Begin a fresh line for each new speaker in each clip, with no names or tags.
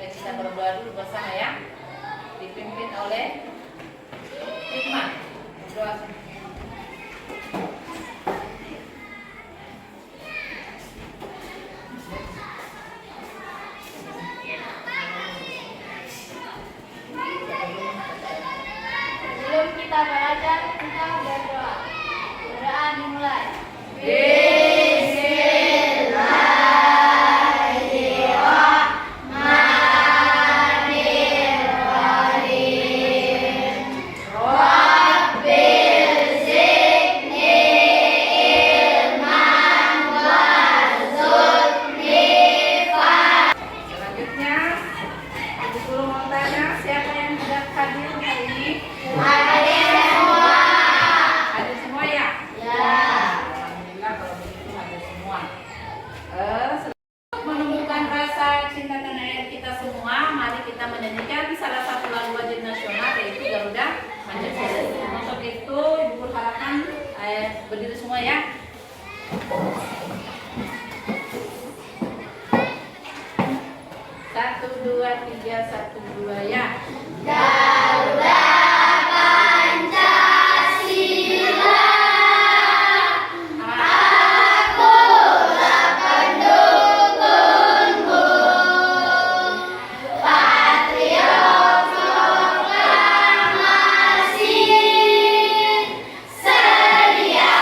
kita berdoa dulu bersama ya. Dipimpin oleh Hikmah. Doa.
Sebelum kita belajar, kita berdoa. Doa dimulai.
Selanjutnya, Ibu Guru mau tanya siapa yang sudah hadir hari ini? Hadir semua ya? Alhamdulillah kalau begitu hadir semua. Untuk menumbuhkan rasa cinta tanah air kita semua, mari kita menyanyikan salah satu lagu wajib nasional yaitu Garuda Pancasila. Untuk itu Ibu Guru harapkan berdiri semua ya. Satu, dua, tiga, satu, dua ya.
Garuda Pancasila, akulah pendukungmu, patriot proklamasi, sedia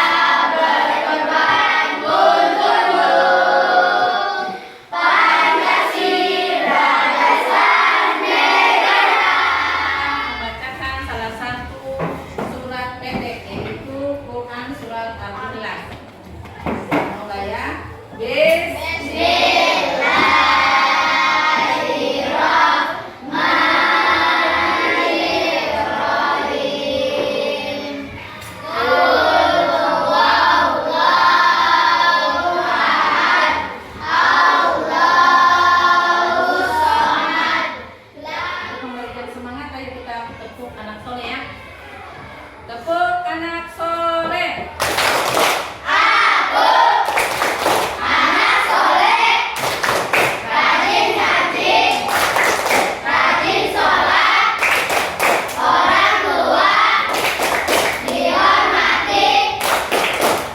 berkorban untukmu. Pancasila dasar negara.
Membacakan salah satu surat pendek yaitu Quran surat Al-Ikhlas. Mulai ya.
Bismillahirrahmanirrahim. Qul huwallahu ahad, Allahus samad.
Memberikan semangat, ayo kita tepuk anak soleh ya. Tepuk anak soleh.
Anak soleh, rajin ngaji, rajin sholat, orang tua dihormati,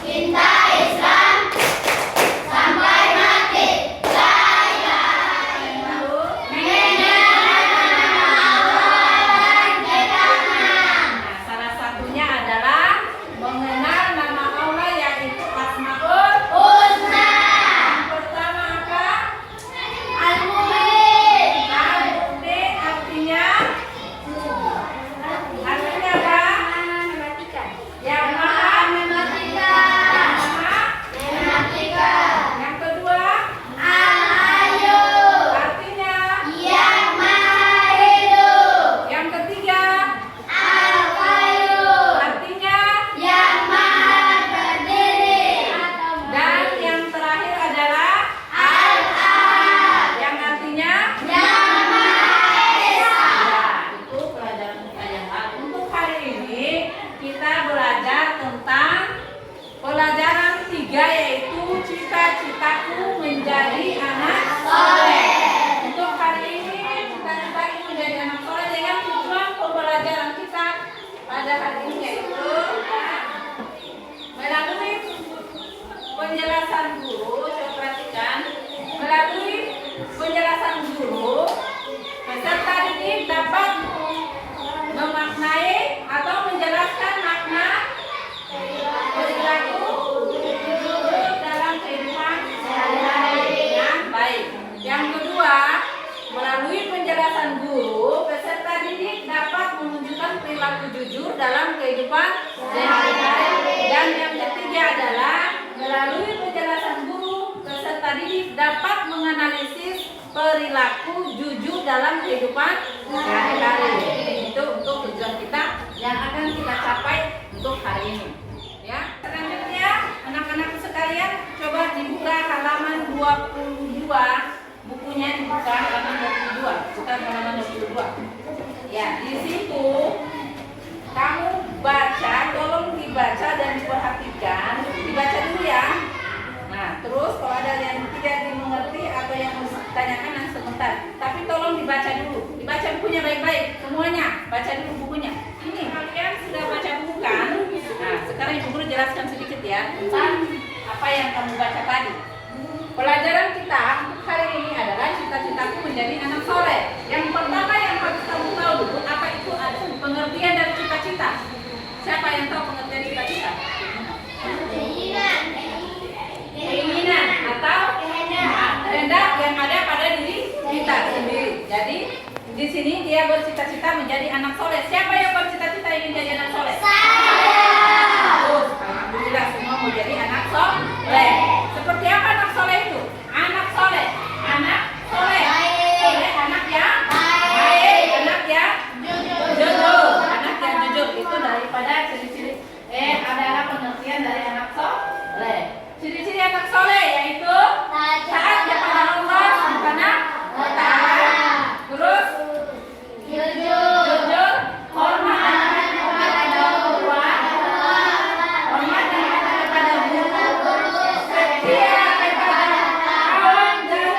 cinta Islam sampai mati. La ilaha illallah, menyerahkan Allah dan
Nah, salah satunya adalah mengenal nama Allah yaitu Asmaul.
Husna.
Yang pertama apa?
Al-Mu'min.
Al-Mu'min artinya apa? Yang maha
Mematikan. Mematikan.
Yang kedua
Al-Hayyu.
artinya
Yang Maha Hidup.
yang ketiga
Al-Qayyum.
artinya
Yang Maha Berdiri.
dan yang terakhir adalah
Al-Ahad.
yang artinya
Yang Maha Esa.
ya, itu pelajaran kita yang lalu. Untuk hari ini kita belajar tentang pelajaran 3 yaitu cita-citaku menjadi anak soleh. Untuk hari ini cita-cita menjadi anak soleh dengan tujuan pembelajaran kita pada hari ini yaitu melalui penjelasan guru. Coba perhatikan, melalui penjelasan guru peserta didik dapat memaknai atau menjelaskan makna perilaku jujur dalam kehidupan sehari-hari dengan baik. Yang kedua, melalui penjelasan guru, peserta didik dapat menunjukkan perilaku jujur dalam kehidupan sehari-hari. Dan yang ketiga adalah melalui penjelasan guru, peserta didik dapat menganalisis perilaku jujur dalam kehidupan sehari-hari. Itu untuk tujuan kita yang akan kita capai untuk hari ini. Ya, selanjutnya anak-anak sekalian coba dibuka halaman 22. Bukunya dibuka halaman 22, bukan halaman 22. Ya, di situ kamu baca, tolong dibaca dan diperhatikan. Dibaca dulu ya. Nah, terus kalau ada yang tidak dimengerti atau yang harus ditanyakan nanti sebentar. Tapi tolong baik-baik semuanya. Baca dulu bukunya. Ini kalian sudah baca buku kan? Nah, sekarang Ibu Guru jelaskan sedikit ya tentang apa yang kamu baca tadi. Pelajaran kita untuk hari ini adalah cita-citaku menjadi anak soleh. Yang pertama yang harus kamu tahu dulu apa itu ada pengertian dari cita-cita. Siapa yang tahu pengertian cita-cita? Keinginan atau kehendak yang ada pada diri kita sendiri. Jadi di sini dia bercita-cita menjadi anak soleh. Siapa yang bercita-cita ingin jadi anak soleh? Bagus. Alhamdulillah semua mau jadi anak soleh. Seperti apa anak soleh itu? Anak soleh, anak soleh, soleh anak yang baik, anak yang jujur, anak yang jujur itu daripada ciri-ciri adalah pengertian dari anak soleh. Ciri-ciri anak soleh yaitu taat kepada Allah Subhanahu wa Ta'ala, terus jujur, hormat kepada orang tua, hormat kepada guru, setia kepada kawan dan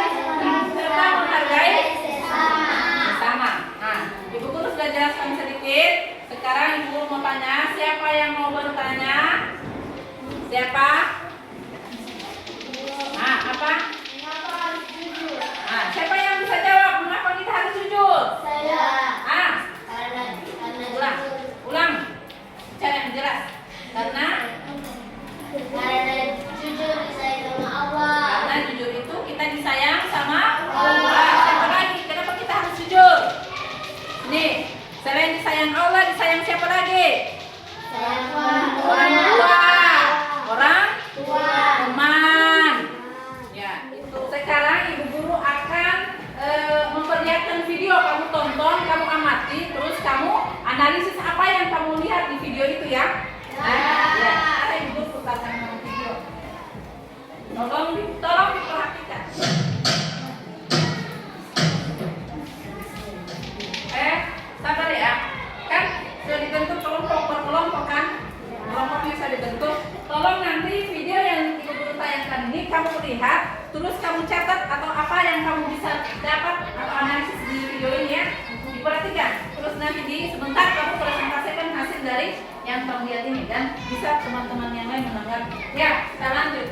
serta menghargai sesama. Nah, Ibu Guru sudah jelaskan sedikit. Sekarang Ibu Guru mau tanya, siapa yang mau bertanya? Siapa? Nah, apa? Nah, siapa yang bisa jawab mengapa kita harus jujur? Ulang. Cara yang jelas. Karena jujur itu kita disayang sama Allah. Siapa lagi? Kenapa kita harus jujur? Nih, selain disayang Allah, disayang siapa lagi? Orang tua. Orang teman. Ya, itu sekarang Ibu Guru akan memperlihatkan video, kamu tonton, kamu amati, terus kamu analisis apa yang kamu lihat di video itu ya. Ya, ada Ibu Guru putarkan video. Tolong diperhatikan. Sabar ya. Kan sudah dibentuk kelompok per kelompok kan? Kelompoknya sudah dibentuk. Tolong nanti video yang Ibu Guru tayangkan ini kamu lihat, terus kamu catat atau apa yang kamu bisa dapat atau analisis di video ini ya. Diperhatikan. Terus nanti sebentar kamu presentasikan hasil dari yang kamu lihat ini dan bisa teman-teman yang lain mendengar. Ya, kita lanjut.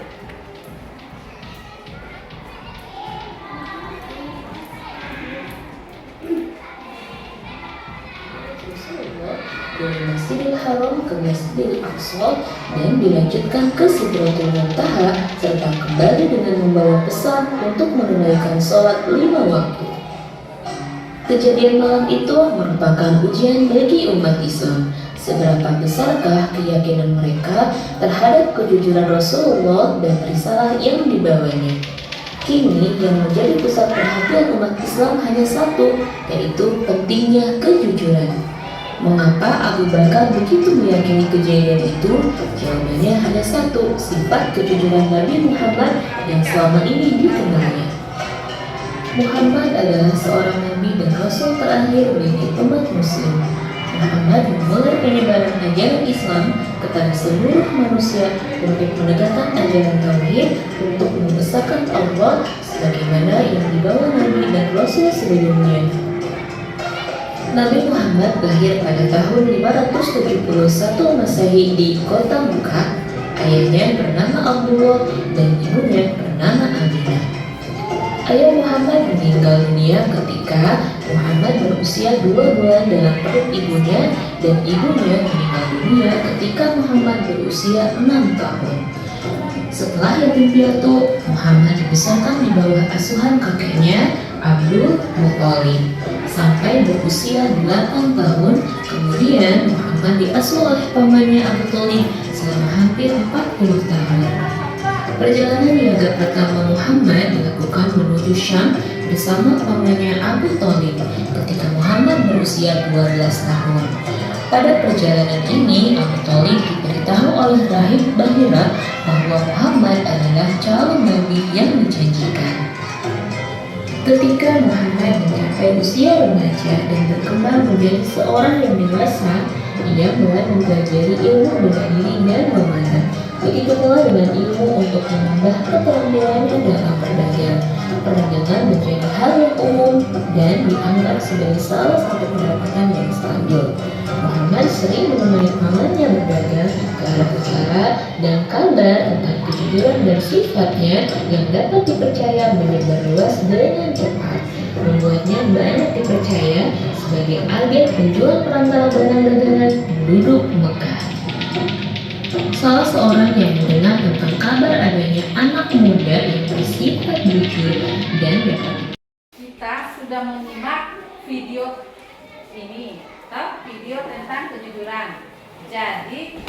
Dari Masjidil Haram ke Masjidil Aqsa dan dilanjutkan ke Sidratul Muntaha serta kembali dengan membawa pesan untuk menunaikan sholat 5 waktu. Kejadian malam itu merupakan ujian bagi umat Islam. Seberapa besarkah keyakinan mereka terhadap kejujuran Rasulullah dan risalah yang dibawanya? Kini yang menjadi pusat perhatian umat Islam hanya satu, yaitu pentingnya kejujuran. Mengapa Abu Bakar begitu meyakini kejadian itu? Jawabannya hanya satu, sifat kejujuran Nabi Muhammad yang selama ini dikenalnya. Muhammad adalah seorang Nabi dan Rasul terakhir bagi umat Muslim. Muhammad memulai penyebaran ajaran Islam kepada seluruh manusia untuk menegakkan ajaran tauhid untuk membesarkan Allah sebagaimana yang dibawa Nabi dan Rasul sebelumnya. Nabi Muhammad lahir pada tahun 571 Masehi di kota Mekah. Ayahnya bernama Abdullah dan ibunya bernama Aminah. Ayah Muhammad meninggal dunia ketika Muhammad berusia 2 bulan dalam perut ibunya dan ibunya meninggal dunia ketika Muhammad berusia 6 tahun. Setelah yatim piatu, Muhammad dibesarkan di bawah asuhan kakeknya Abdul Muthalib sampai berusia 8 tahun. Kemudian Muhammad diasuh oleh pamannya Abu Thalib selama hampir 40 tahun. Perjalanan niaga pertama Muhammad dilakukan menuju Syam bersama pamannya Abu Thalib ketika Muhammad berusia 12 tahun. Pada perjalanan ini, Abu Thalib diberitahu oleh rahib Bahira bahwa Muhammad adalah calon nabi yang dijanjikan. Ketika Muhammad mencapai usia remaja dan berkembang menjadi seorang yang dewasa, ia mulai mempelajari ilmu bela diri dan memanah. Begitu pula dengan ilmu untuk menambah keterampilan dalam berdagang. Perdagangan menjadi hal yang umum dan dianggap sebagai salah satu pendapatan yang stabil. Muhammad sering menemani pamannya berdagang ke arah utara, dan kabar tentang kejujuran dan sifatnya yang dapat dipercaya menyebar luas dengan cepat, membuatnya banyak dipercaya sebagai agen penjual perantara barang dagangan penduduk Mekah. Salah seorang yang mendengar tentang kabar adanya anak muda yang bersifat jujur dan dapat.
Kita sudah menyimak video ini, video tentang kejujuran. Jadi,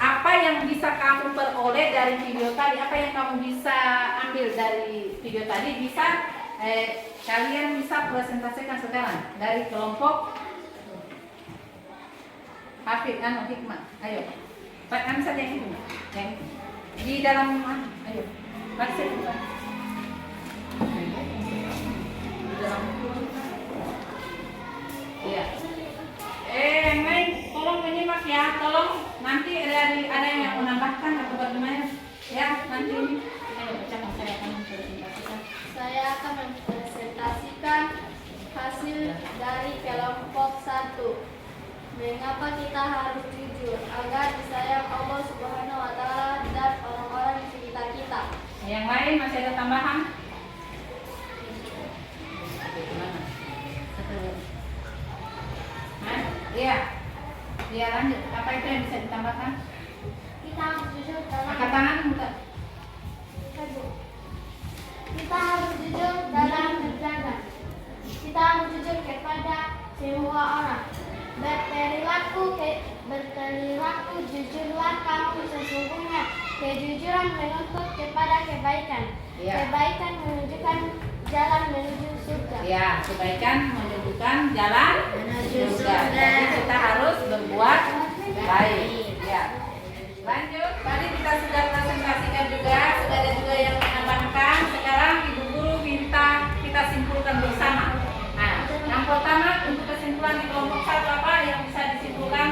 apa yang bisa kamu peroleh dari video tadi? Apa yang kamu bisa ambil dari video tadi? Kalian bisa presentasikan sekarang dari kelompok Hikmah. Ayo, Pak saja yang itu, yang di dalam ayo, baca di dalam. Ya. Yang lain tolong menyimak ya, tolong nanti ada yang mau menambahkan atau bagaimana ya nanti ini. Ayo baca, saya akan mempresentasikan.
Saya akan mempresentasikan hasil dari kelompok 1. Mengapa kita harus jujur? Agar disayang Allah Subhanahu wa Ta'ala dan orang-orang di sekitar kita.
Yang lain masih ada tambahan? Iya. Iya, lanjut. Apa itu yang bisa ditambahkan?
Kita harus jujur dalam
Angkat tangan, minta.
Kita harus jujur dalam berdagang. Kita harus jujur kepada semua orang. Berperilaku jujurlah kamu sesungguhnya. Kejujuran menuntut kepada kebaikan.
Ya.
Kebaikan menunjukkan jalan menuju surga.
Ya, kebaikan menunjukkan jalan
Menuju
surga.
surga.
Jadi kita harus berbuat baik. Ya. Lanjut, tadi kita sudah presentasikan juga, sudah ada juga yang menambahkan. Sekarang Ibu Guru minta kita simpulkan bersama. Nah, yang pertama untuk kesimpulan di kelompok 1 apa yang bisa disimpulkan?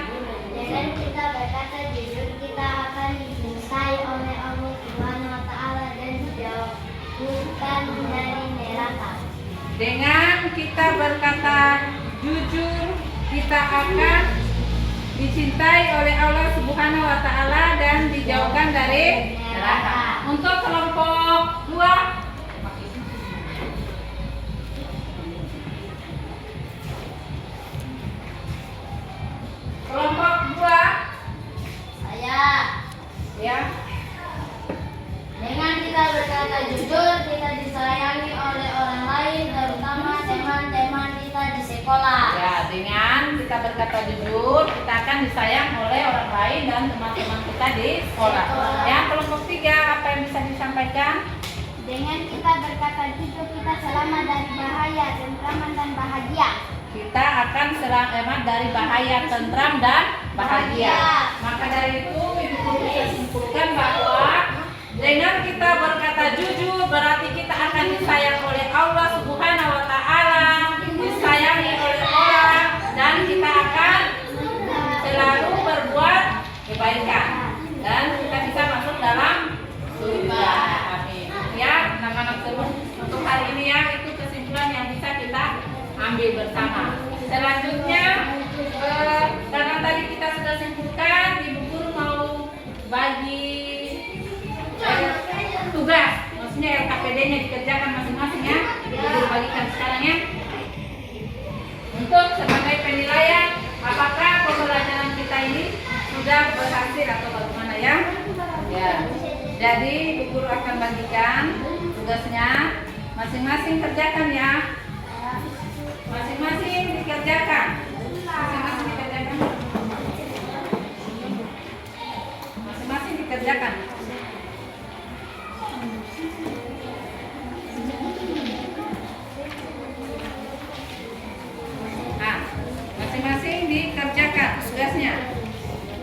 Dengan kita berkata jujur, kita akan dicintai oleh Allah Subhanahu wa Ta'ala dan dijauhkan dari neraka.
Dengan kita berkata jujur, kita akan dicintai oleh Allah Subhanahu wa Ta'ala dan dijauhkan dari neraka. Untuk kelompok 2, kelompok 2
Saya
ya.
dengan kita berkata jujur, kita disayangi oleh orang lain, terutama teman-teman kita di sekolah.
Ya, dengan kita berkata jujur, kita akan disayang oleh orang lain dan teman-teman kita di sekolah. Yang kelompok 3 apa yang bisa disampaikan?
Dengan kita berkata jujur, kita selamat dari bahaya, tentraman dan bahagia.
Kita akan selamat dari bahaya, tentram dan bahagia. Maka dari itu Ibu Guru bisa simpulkan bahwa dengan kita berkata jujur berarti kita akan disayang oleh Allah Subhanahu wa Ta'ala, disayangi oleh orang, dan kita akan selalu berbuat kebaikan dan kita bisa masuk dalam surga. Amin. Ya, anak-anak semua, untuk hari ini ya itu kesimpulan yang bisa kita ambil bersama. Selanjutnya karena tadi kita sudah simpulkan, Ibu Guru mau bagi tugas, maksudnya LKPD-nya dikerjakan masing-masing ya. Ibu Guru bagikan sekarang ya. Untuk sebagai penilaian apakah pembelajaran kita ini sudah berhasil atau bagaimana ya? Ya. Jadi Ibu Guru akan bagikan tugasnya, masing-masing kerjakan ya. Masing-masing dikerjakan. Masing-masing dikerjakan. Masing-masing dikerjakan. Nah, masing-masing dikerjakan tugasnya.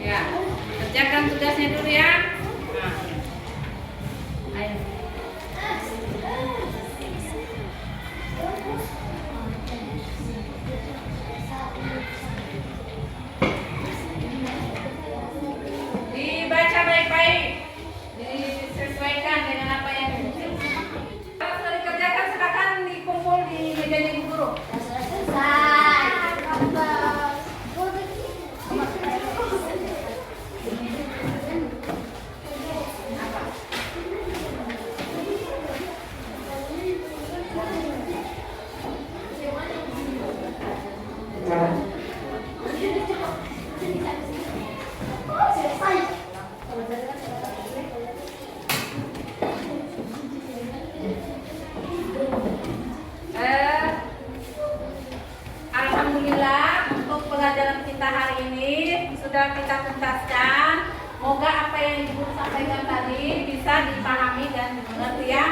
Ya, kerjakan tugasnya dulu ya. Nah, ayo. Dibaca baik-baik. Alhamdulillah untuk pelajaran kita hari ini sudah kita tuntaskan. Semoga apa yang Ibu sampaikan tadi bisa dipahami dan dimengerti ya.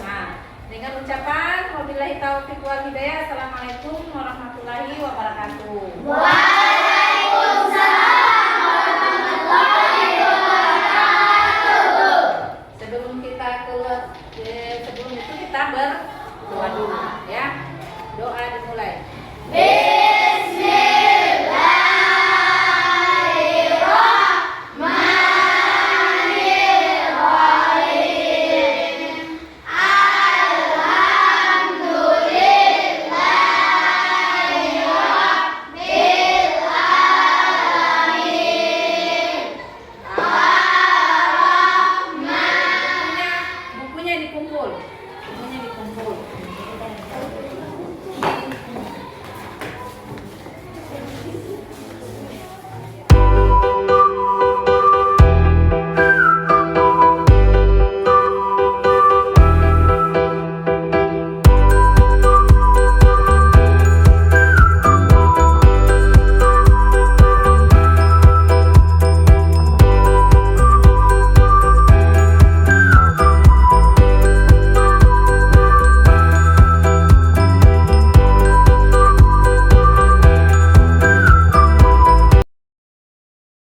Nah, dengan ucapan wabillahi taufiq wal hidayah. Assalamualaikum warahmatullahi wabarakatuh. Sebelum kita sebelum itu kita berdoa dulu ya. Doa dimulai. Bukunya dikumpul.